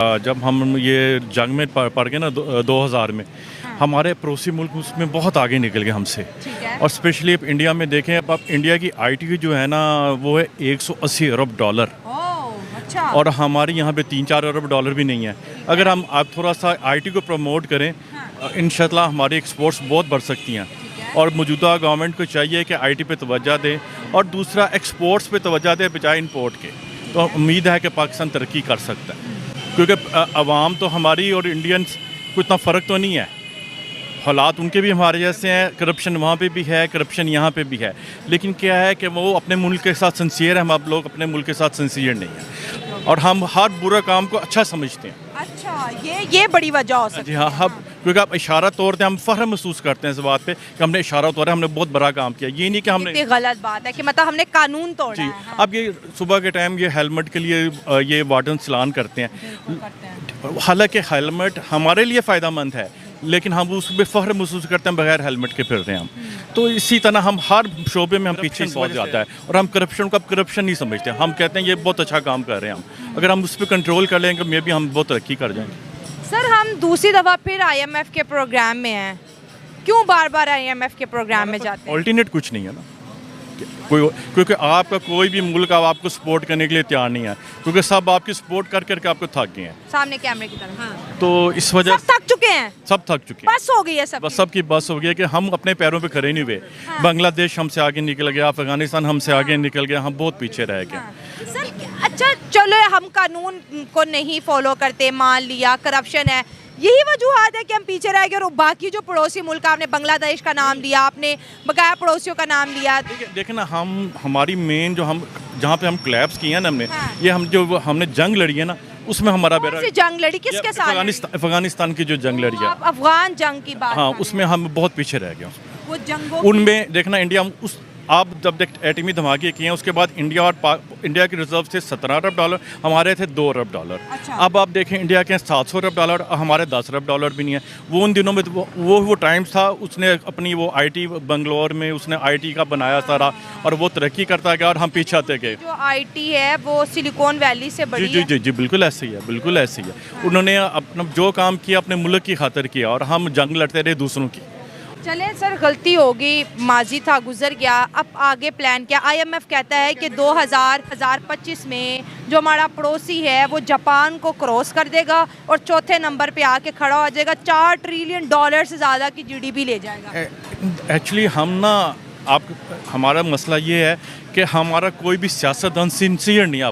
जब हम ये जंग में पड़ गए ना 2000 में, हमारे पड़ोसी मुल्क उसमें बहुत आगे निकल गए हमसे। और स्पेशली अब इंडिया में देखें, अब इंडिया की आईटी जो है ना वो है 180 अरब डॉलर। अच्छा। और हमारे यहाँ पे 3-4 अरब डॉलर भी नहीं है। अगर हम आप थोड़ा सा आईटी को प्रमोट करें, इंशाल्लाह हमारी एक्सपोर्ट्स बहुत बढ़ सकती हैं। और मौजूदा गवर्नमेंट को चाहिए कि आईटी पे तवज्जो दे और दूसरा एक्सपोर्ट्स पे तवज्जो दे बजाय इंपोर्ट के। तो उम्मीद है कि पाकिस्तान तरक्की कर सकता है, क्योंकि अवाम तो हमारी और इंडियंस को इतना फ़र्क तो नहीं है। हालात उनके भी हमारे जैसे हैं, करप्शन वहाँ पे भी है, करप्शन यहाँ पे भी है, लेकिन क्या है कि वो अपने मुल्क के साथ सिंसियर है, हम आप लोग अपने मुल्क के साथ सिंसियर नहीं हैं और हम हर बुरा काम को अच्छा समझते हैं। अच्छा, ये बड़ी वजह हो सकती जी हाँ, हम क्योंकि आप इशारा तौर पे हम फ़ख्र महसूस करते हैं इस बात पे कि हमने इशारा तौर पे हमने बहुत बड़ा काम किया। ये नहीं कि हमने कितनी गलत बात है कि मतलब हमने कानून तोड़ा जी। है। अब ये सुबह के टाइम ये हेलमेट के लिए ये वार्डन चलान करते हैं, हालांकि हेलमेट हमारे लिए फ़ायदेमंद है, लेकिन हम उस पर फ़ख्र महसूस करते हैं बगैर हेलमेट के फिर रहे हैं हम। तो इसी तरह हम हर शोबे में हम पीछे बहुत ज़्यादा है और हम करप्शन को अब करप्शन नहीं समझते। हम कहते हैं ये बहुत अच्छा काम कर रहे हैं हम, अगर हम उस पर कंट्रोल कर लेंगे मे भी हम बहुत तरक्की कर जाएंगे। सर, हम दूसरी दफ़ा फिर आईएमएफ के प्रोग्राम में हैं, क्यों बार बार आईएमएफ के प्रोग्राम में जाते हैं? ऑल्टरनेट कुछ नहीं है ना कोई, क्योंकि आपका कोई भी मुल्क अब आपको सपोर्ट करने के लिए तैयार नहीं है, क्योंकि सब आपकी सपोर्ट कर करके आपको थक गए हैं। सामने कैमरे की तरफ। हाँ। तो इस वजह सब थक चुके हैं, सब थक चुके हैं, बस हो गई है सब। बस सबकी बस हो गई है कि हम अपने पैरों पे खड़े नहीं हुए। हाँ। बांग्लादेश हमसे आगे निकल गया, अफगानिस्तान हमसे आगे निकल गया, हम बहुत पीछे रह गए। हाँ। सर, अच्छा चलो हम कानून को नहीं फॉलो करते, मान लिया करप्शन है, यही वजूहत है कि हम पीछे रह गए और बाकी जो पड़ोसी मुल्क, आपने बांग्लादेश का नाम लिया, आपने बकाया पड़ोसियों का नाम लिया। देखिए ना, हमारी मेन जो हम जहाँ पे हम क्लैप्स किए हैं ना हमने, हाँ। ये हम जो हमने जंग लड़ी है ना, उसमें हमारा बेरा जंग लड़ी किसके साथ? अफगानिस्तान की जो जंग लड़ी है, आप अफगान जंग की बात हाँ, कर उसमें हम बहुत पीछे रह गए। वो जंगों उनमें देखना इंडिया उस आप जब देख एटमी धमाके किए हैं, उसके बाद इंडिया के रिजर्व थे 17 अरब डॉलर, हमारे थे 2 अरब डॉलर। अच्छा। अब आप देखें इंडिया के 700 अरब डॉलर, हमारे 10 अरब डॉलर भी नहीं है। वो उन दिनों में वो टाइम्स था, उसने अपनी वो आईटी बंगलोर में उसने आईटी का बनाया सारा और वो तरक्की करता गया और हम पीछे आते गए। जो आईटी है वो सिलिकॉन वैली से बड़ी जी जी जी बिल्कुल ऐसे ही है, बिल्कुल ऐसे ही है। उन्होंने अपना जो काम किया अपने मुल्क की खातिर किया और हम जंग लड़ते रहे दूसरों की। चले सर, गलती होगी, माजी था, गुजर गया, अब आगे प्लान क्या? आईएमएफ कहता है कि 2025 में जो हमारा पड़ोसी है वो जापान को क्रॉस कर देगा और चौथे नंबर पे आके खड़ा हो जाएगा, 4 ट्रिलियन डॉलर से ज़्यादा की जीडीपी ले जाएगा। एक्चुअली हम ना हमारा मसला ये है कि हमारा कोई भी सियासतदान सिंसियर नहीं है।